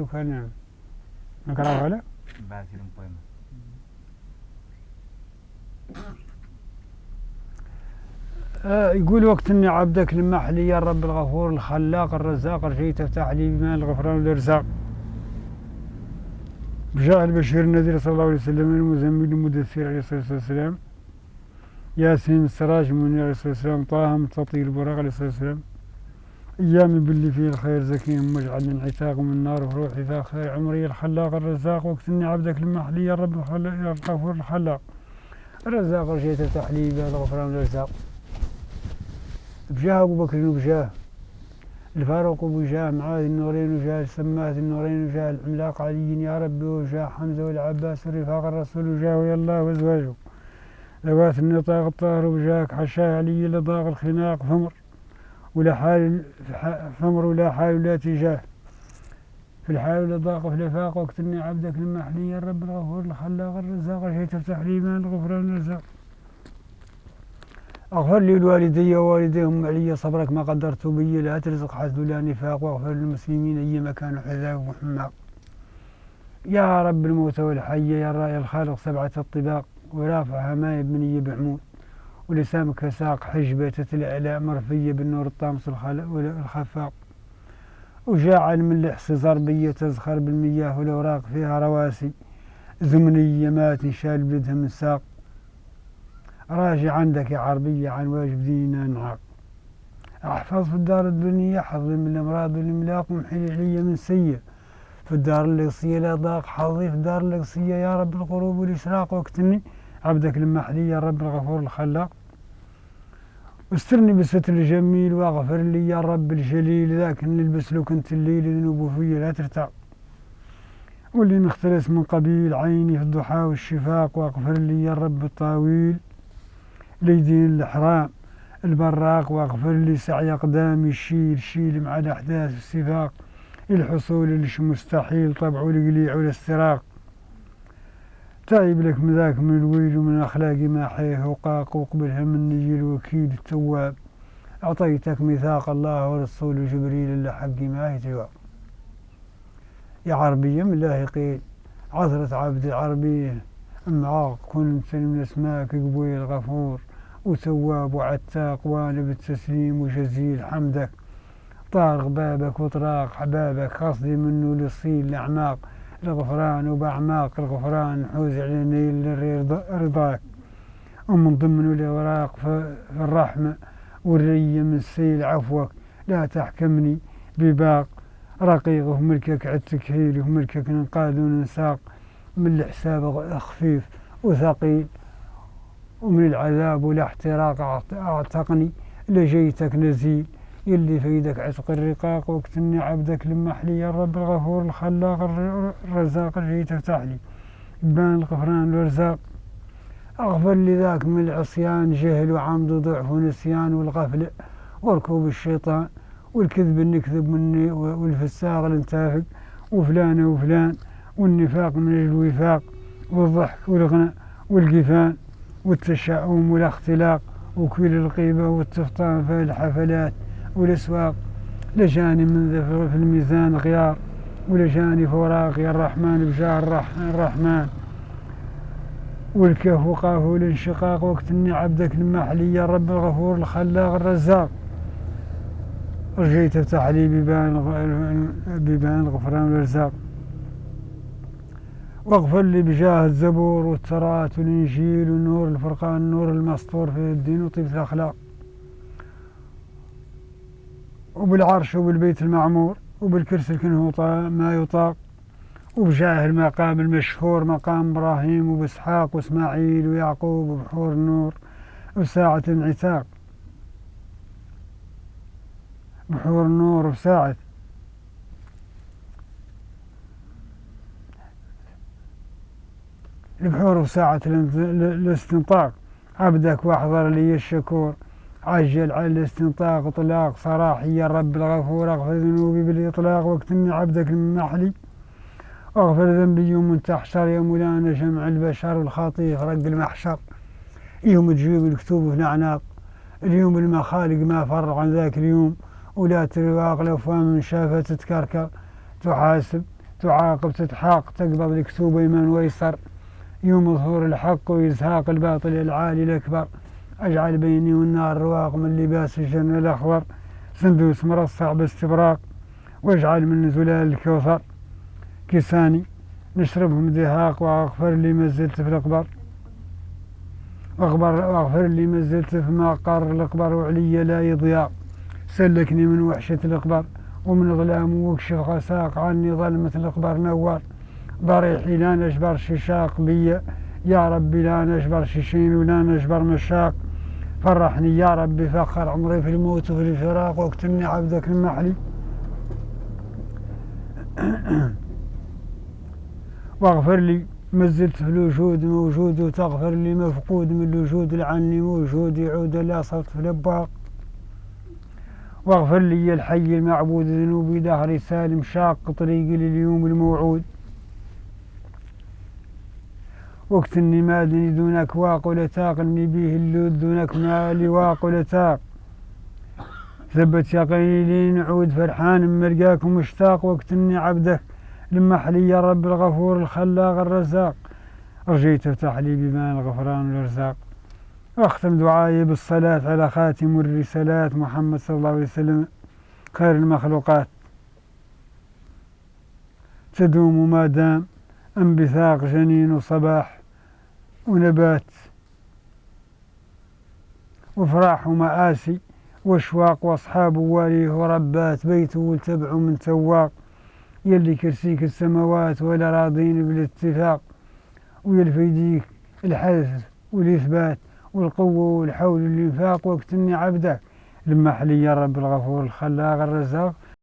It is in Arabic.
وكان نقرأ ولا باكر بويما يقول وقت اني عبدك المحلي يا رب الغفور الخلاق الرزاق رجيت افتح لي بما الغفران والارزاق بجاه البشير النذير صلى الله عليه وسلم المزمل المدثر عليه الصلاه والسلام ياسين السراج منير عليه الصلاه والسلام طه مستطيل البراق عليه الصلاه والسلام ايامي باللي فيه الخير زكيهم واجعل من عتاق من النار وروحي ذا خير عمري الخلاق الرزاق وقت اني عبدك المحلي يا رب الغفور الخلاق الرزاق رجيت افتح لي بما الغفران والارزاق بجاه أبو بكر وبجاه الفاروق وبجاه معاذ النورين وجاه السماث النورين وجاه العملاق علي يا ربي وجاه حمزة والعباس ورفاق الرسول وجاه ويا الله وازواجه ذوات النطاق الطاهر وجاك حشاه علي لضاق الخناق فمر ولا حال فمر ولا حال ولا تجاه في الحال ولا ضاق في الافاق وقت اني عبدك المحلي يا رب الغفور الخلاق الرزاق شيء تفتح لي من الغفران الرزاق اغفر لي لوالدي ووالديهم علي صبرك ما قدرت بي لا ترزق حسد ولا نفاق واغفر للمسلمين اي مكان حذاء وحماق يا رب الموتى والحي يا الرأي الخالق سبعة الطباق ورافع هماي بني بعمود ولسامك فساق حجبة الأعلاء مرفية بالنور الطامس الخفاق وجاعل من لحس زربية تزخر بالمياه والأوراق فيها رواسي زمنية ما تنشال بدها من ساق راجع عندك يا عربية عن واجب ديننا نعاق احفظ في الدار الدنيا حظي من الأمراض والإملاق ومحيل علي من سيء في الدار القصية لا ضاق حظي في الدار القصية يا رب الغروب والإشراق واكتني عبدك المحلي يا رب الغفور الخلاق واسترني بالستر الجميل واغفر لي يا رب الجليل ذاك نلبس لو كنت الليل ذنوب فيا لا ترتاق واللي نختلس من قبيل عيني في الضحى والشفاق واغفر لي يا رب الطاويل ليدين الحرام البراق واغفر لي سعي اقدامي شيل مع الاحداث السفاق الحصول اللي مستحيل طبع القليع والاستراق تايب لك من ذاك من الويل ومن اخلاقي ما حيه وقاق وقبلها مني الوكيل التواب اعطيتك ميثاق الله ورسوله جبريل الا حقي ما يتواب يا عربية من الله قيل عثرة عبد العربية معاق كنت من اسماك قبيل غفور وتواب وعتاق وانا بالتسليم وجزيل حمدك طارق بابك وطراق حبابك قصدي منه للصيل الاعماق الغفران وبأعماق الغفران حوز على نيل رضاك ومن ضمن الأوراق في الرحمة والرية من السيل عفوك لا تحكمني بباق رقيق وملكك عالتكهيل وملكك ننقاد وننساق من الحساب خفيف وثقيل ومن العذاب والاحتراق اعتقني لجيتك نزيل يلي فيدك عتق الرقاق واكتني عبدك لمحلي يا رب الغفور الخلاق الرزاق جيت افتح لي بان الغفران والارزاق اغفر لي ذاك من العصيان جهل وعمد وضعف ونسيان والغفله وركوب الشيطان والكذب النكذب مني والفساق الانتافق وفلان وفلان والنفاق من الوفاق والضحك والغنى والقفان والتشاؤم والاختلاق وكل الغيبة والتفطان في الحفلات والأسواق لجاني من ذا في الميزان غيار ولجاني فوراقي الرحمن بجاه الرحمن والكهف وقاف والانشقاق واكتني عبدك المحلي يا رب الغفور الخلاق الرزاق رجيت افتح لي بيبان الغفران والارزاق واغفر لي بجاه الزبور والتراث والانجيل ونور الفرقان نور المسطور في الدين وطيب الاخلاق وبالعرش وبالبيت المعمور وبالكرسي الكنهوط ما يطاق وبجاه المقام المشهور مقام ابراهيم وباسحاق واسماعيل ويعقوب وبحور النور وساعة الانعتاق بحور النور وساعة البحور وساعة الاستنطاق عبدك واحضر لي الشكور عجل على الاستنطاق اطلاق صراحي يا رب الغفور اغفر ذنوبي بالاطلاق واكتمني عبدك المحلي واغفر ذنبي يوم تحشر يا مولانا جمع البشر والخطيف رق المحشر يوم تجيب الكتوب في الاعناق اليوم المخالق ما فرغ عن ذاك اليوم ولا ترواق لو فهم من شافت تكركر تحاسب تعاقب تتحاق تقبض الكتوب يمين ويسر يوم ظهور الحق ويزهاق الباطل العالي الأكبر أجعل بيني والنار رواق من لباس الجنة الأخضر سندوس مرصع باستبراق واجعل من زلال الكوثر كساني نشربهم دهاق واغفر لي ما زلت في الأقبر واغفر لي ما زلت في مقر الأقبر وعلي لا يضياق سلكني من وحشة الأقبر ومن ظلام واكشف غساق عني ظلمة الأقبر نور ضريحي لا نجبر ششاق بي يا ربي لا نجبر ششين ولا نجبر مشاق فرحني يا ربي فخر عمري في الموت وفي الفراق واكتمني عبدك المحلي واغفر لي ما زلت في الوجود موجود وتغفر لي مفقود من الوجود لعني موجود يعود لا صرت في الأبواق واغفر لي الحي المعبود ذنوبي دهري سالم شاق طريقي لليوم الموعود واكتني مادني دونك واق ولا تاقني به اللود دونك مالي واق ولا تاق ثبت يقيني لي نعود فرحان ملقاك ومشتاق واكتني عبدك لمحلي يا رب الغفور الخلاق الرزاق رجيت افتح لي بيبان الغفران والارزاق واختم دعائي بالصلاة على خاتم الرسالات محمد صلى الله عليه وسلم خير المخلوقات تدوم ما دام انبثاق جنين وصباح ونبات وفراح ومآسي واشواق واصحاب واليه وربات بيته والتبع من سواق يلي كرسيك السماوات ولا راضين بالاتفاق ويلفي يديك الحدث والإثبات والقوة والحول والإنفاق واكتني عبدك لما حلي يا رب الغفور الخلاق الرزاق